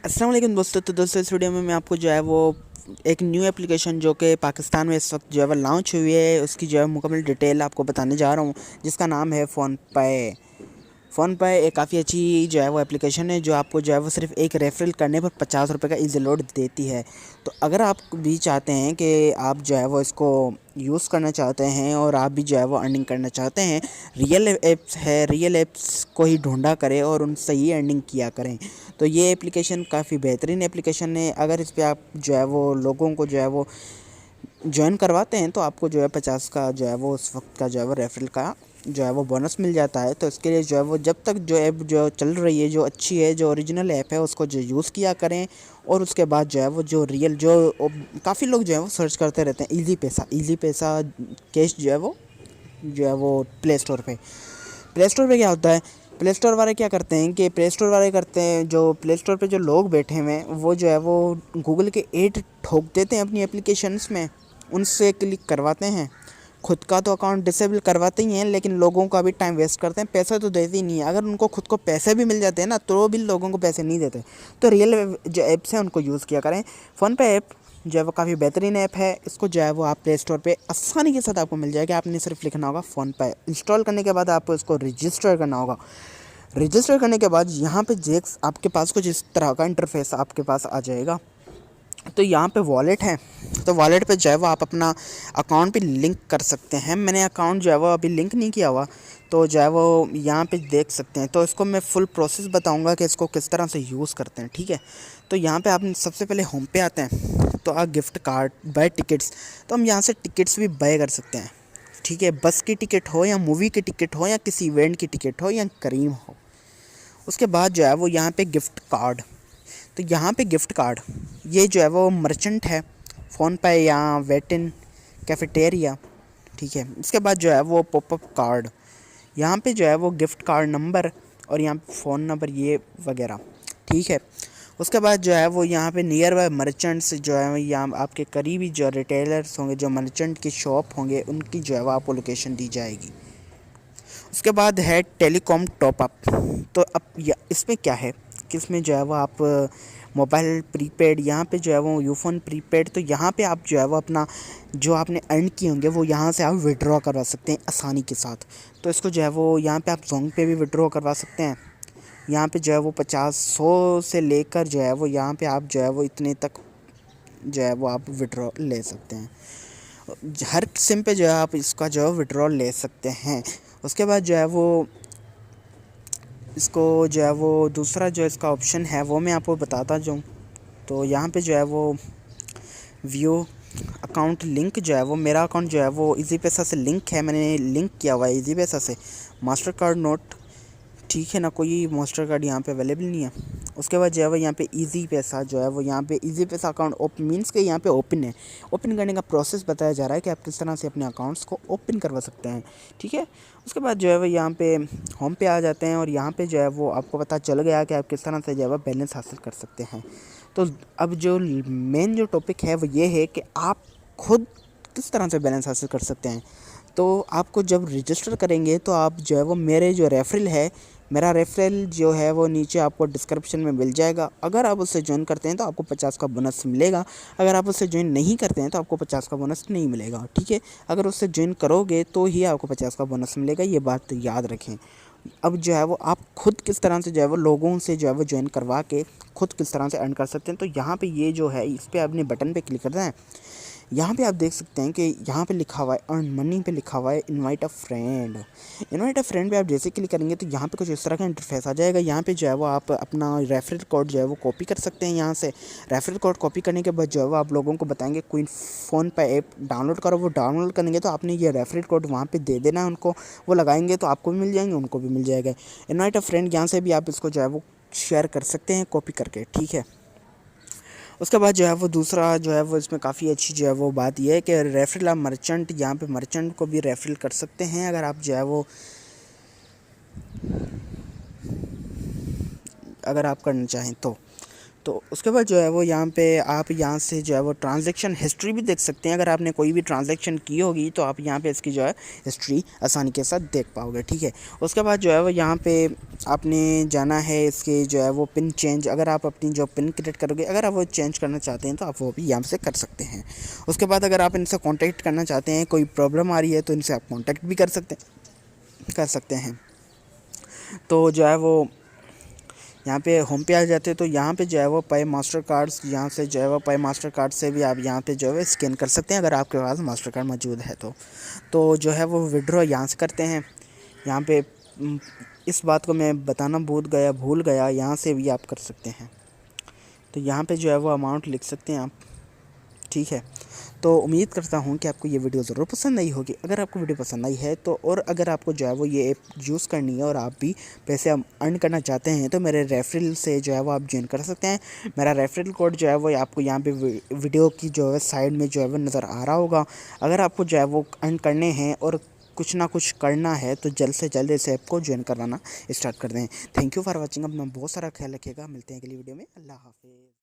अस्सलाम वालेकुम दोस्तों। तो दोस्तों इस वीडियो में मैं आपको जो है वो एक न्यू एप्लीकेशन जो कि पाकिस्तान में इस वक्त जो है वो लॉन्च हुई है उसकी जो है मुकम्मल डिटेल आपको बताने जा रहा हूँ, जिसका नाम है फ़ोनपे। फ़ोनपे एक काफ़ी अच्छी जो है वो एप्लीकेशन है जो आपको जो है वो सिर्फ एक रेफरल करने पर 50 रुपये का ईजी लोड देती है। तो अगर आप भी चाहते हैं कि आप जो है वो इसको यूज़ करना चाहते हैं और आप भी जो है वो अर्निंग करना चाहते हैं, रियल एप्स को ही ढूंढा करें और उनसे ही अर्निंग किया करें। तो ये एप्लीकेशन काफ़ी बेहतरीन एप्लीकेशन है। अगर इस पर आप जो है वो लोगों को जो है वो जॉइन करवाते हैं तो आपको जो है 50 का जो है वो उस वक्त का जो है वो रेफरल का जो है वो बोनस मिल जाता है। तो इसके लिए जो है वो जब तक जो ऐप जो चल रही है, जो अच्छी है, जो ओरिजिनल ऐप है, उसको जो यूज़ किया करें। और उसके बाद जो है वो जो रियल जो काफ़ी लोग जो है वो सर्च करते रहते हैं ईज़ी पैसा कैश जो है वो प्ले स्टोर पे क्या होता है, प्ले स्टोर वाले क्या करते हैं कि जो प्ले स्टोर पे जो लोग बैठे हुए हैं वो जो है वो गूगल के ऐड ठोक देते हैं अपनी एप्लीकेशंस में, उनसे क्लिक करवाते हैं। खुद का तो अकाउंट डिसेबल करवाते ही हैं, लेकिन लोगों का भी टाइम वेस्ट करते हैं, पैसे तो देते ही नहीं है। अगर उनको खुद को पैसे भी मिल जाते हैं ना तो भी लोगों को पैसे नहीं देते। तो रियल जो ऐप्स हैं उनको यूज़ किया करें। फ़ोनपे ऐप जो है वो काफ़ी बेहतरीन ऐप है। इसको जो है वो आप प्ले स्टोर पे आसानी के साथ आपको मिल जाएगा। आपने सिर्फ लिखना होगा फ़ोनपे। इंस्टॉल करने के बाद आपको इसको रजिस्टर करना होगा। रजिस्टर करने के बाद यहाँ पे जेक्स आपके पास कुछ इस तरह का इंटरफेस आपके पास आ जाएगा। तो यहाँ पे वॉलेट है, तो वॉलेट पे जो है वो आप अपना अकाउंट भी लिंक कर सकते हैं। मैंने अकाउंट जो है वो अभी लिंक नहीं किया हुआ, तो जो है वो यहाँ पे देख सकते हैं। तो इसको मैं फुल प्रोसेस बताऊँगा कि इसको किस तरह से यूज़ करते हैं, ठीक है। तो यहाँ पे आप सबसे पहले होम पे आते हैं, तो गिफ्ट कार्ड बाय टिकट्स, तो हम यहाँ से टिकट्स भी बाय कर सकते हैं, ठीक है। बस की टिकट हो या मूवी की टिकट हो या किसी इवेंट की टिकट हो या करीम हो। उसके बाद जो है वो यहाँ पे गिफ्ट कार्ड, तो यहाँ पे गिफ्ट कार्ड ये जो है वो मर्चेंट है, फ़ोनपे या वेटिन कैफेटेरिया, ठीक है। इसके बाद जो है वो पॉपअप कार्ड, यहाँ पे जो है वो गिफ्ट कार्ड नंबर और यहाँ पे फ़ोन नंबर ये वगैरह, ठीक है। उसके बाद जो है वो यहाँ पे नियर बाय मर्चेंट्स जो है यहाँ आपके करीबी जो रिटेलर्स होंगे, जो मर्चेंट की शॉप होंगे, उनकी जो है वो आपको लोकेशन दी जाएगी। उसके बाद है टेलीकॉम टॉपअप। तो अब इसमें क्या है कि इसमें जो है वो आप मोबाइल प्रीपेड, यहाँ पे जो है वो यूफ़ोन प्रीपेड, तो यहाँ पे आप जो है वो अपना जो आपने अर्न किए होंगे वो यहाँ से आप विड्रॉ करवा सकते हैं आसानी के साथ। तो इसको जो है वो यहाँ पे आप जोंग पे भी विड्रॉ करवा सकते हैं। यहाँ पे जो है वो 50-100 से लेकर जो है वो यहाँ पे आप जो है वो इतने तक जो है वो आप विड्रॉ ले सकते हैं। हर सिम पे जो है आप इसका जो है विड्रॉल ले सकते हैं। उसके बाद जो है वो इसको जो है वो दूसरा जो इसका ऑप्शन है वो मैं आपको बताता जाऊँ। तो यहाँ पे जो है वो व्यू अकाउंट लिंक, जो है वो मेरा अकाउंट जो है वो इजी पैसा से लिंक है, मैंने लिंक किया हुआ है इजी पैसा से। मास्टर कार्ड नोट, ठीक है ना, कोई मास्टर कार्ड यहाँ पे अवेलेबल नहीं है। उसके बाद जो है वो यहाँ पे इजी पैसा जो है वो यहाँ पे इजी पैसा अकाउंट ओपन मीन्स के यहाँ पे ओपन है। ओपन करने का प्रोसेस बताया जा रहा है कि आप किस तरह से अपने अकाउंट्स को ओपन करवा सकते हैं, ठीक है। उसके बाद जो है वो यहाँ पे होम पे आ जाते हैं और यहाँ पे जो है वो आपको पता चल गया कि आप किस तरह से जो है वो बैलेंस हासिल कर सकते हैं। तो अब जो मेन जो टॉपिक है वो ये है कि आप खुद किस तरह से बैलेंस हासिल कर सकते हैं। तो आपको जब रजिस्टर करेंगे तो आप जो है वो मेरा रेफरल जो है वो नीचे आपको डिस्क्रिप्शन में मिल जाएगा। अगर आप उससे ज्वाइन करते हैं तो आपको 50 का बोनस मिलेगा। अगर आप उससे ज्वाइन नहीं करते हैं तो आपको 50 का बोनस नहीं मिलेगा, ठीक है। अगर उससे ज्वाइन करोगे तो ही आपको 50 का बोनस मिलेगा, ये बात याद रखें। अब जो है वो आप खुद किस तरह से जो है वो लोगों से जो है वो ज्वाइन करवा के खुद किस तरह से अर्न कर सकते हैं। तो यहाँ पे ये जो है इस पर आपने बटन पे क्लिक करना है। यहाँ पे आप देख सकते हैं कि यहाँ पे लिखा हुआ है अर्न मनी, पे लिखा हुआ है इनवाइट अ फ्रेंड। इनवाइट अ फ्रेंड पे आप जैसे क्लिक करेंगे तो यहाँ पे कुछ इस तरह का इंटरफेस आ जाएगा। यहाँ पे जो है वो आप अपना रेफरल कोड जो है वो कॉपी कर सकते हैं। यहाँ से रेफरल कोड कॉपी करने के बाद जो है वो आप लोगों को बताएंगे कोई फ़ोन पे ऐप डाउनलोड करो। वो डाउनलोड करेंगे तो आपने ये रेफरल कोड वहाँ पर दे देना है उनको, वो लगाएंगे तो आपको भी मिल जाएंगे, उनको भी मिल जाएगा। इनवाइट अ फ्रेंड यहाँ से भी आप इसको जो है वो शेयर कर सकते हैं कॉपी करके, ठीक है। उसके बाद जो है वो दूसरा जो है वो इसमें काफ़ी अच्छी जो है वो बात यह है कि रेफरल मर्चेंट, यहाँ पे मर्चेंट को भी रेफरल कर सकते हैं अगर आप जो है वो अगर आप करना चाहें तो तो उसके बाद जो है वो यहाँ पे आप यहाँ से जो है वो ट्रांजैक्शन हिस्ट्री भी देख सकते हैं। अगर आपने कोई भी ट्रांजैक्शन की होगी तो आप यहाँ पे इसकी जो है हिस्ट्री आसानी के साथ देख पाओगे, ठीक है। उसके बाद जो है वो यहाँ पे आपने जाना है इसके जो है वो पिन चेंज। अगर आप अपनी जो पिन क्रिएट करोगे, अगर आप वो चेंज करना चाहते हैं तो आप वो भी यहाँ से कर सकते हैं। उसके बाद अगर आप इनसे कॉन्टैक्ट करना चाहते हैं, कोई प्रॉब्लम आ रही है तो इनसे आप कॉन्टैक्ट भी कर सकते हैं। तो जो है वो यहाँ पे होम पे आ जाते हैं तो यहाँ पे जो है वो पे मास्टर कार्ड्स, यहाँ से जो है वो पे मास्टर कार्ड से भी आप यहाँ पे जो है स्कैन कर सकते हैं अगर आपके पास मास्टर कार्ड मौजूद है तो जो है वो विड्रॉ यहाँ से करते हैं। यहाँ पे इस बात को मैं बताना भूल गया, यहाँ से भी आप कर सकते हैं। तो यहाँ पे जो है वो अमाउंट लिख सकते हैं आप, ठीक है। तो उम्मीद करता हूँ कि आपको ये वीडियो ज़रूर पसंद आई होगी। अगर आपको वीडियो पसंद आई है तो, और अगर आपको जो है वो ये ऐप यूज़ करनी है और आप भी पैसे अर्न करना चाहते हैं तो मेरे रेफरल से जो है वो आप ज्वाइन कर सकते हैं। मेरा रेफरल कोड जो है वो आपको यहाँ पे वीडियो की जो है साइड में जो है वो नज़र आ रहा होगा। अगर आपको जो है वो अर्न करने हैं और कुछ ना कुछ करना है तो जल्द से जल्द इस ऐप को ज्वाइन करवाना स्टार्ट कर दें। Thank you for watching. अपना बहुत सारा ख्याल रखिएगा। मिलते हैं अगली वीडियो में। अल्लाह हाफिज़।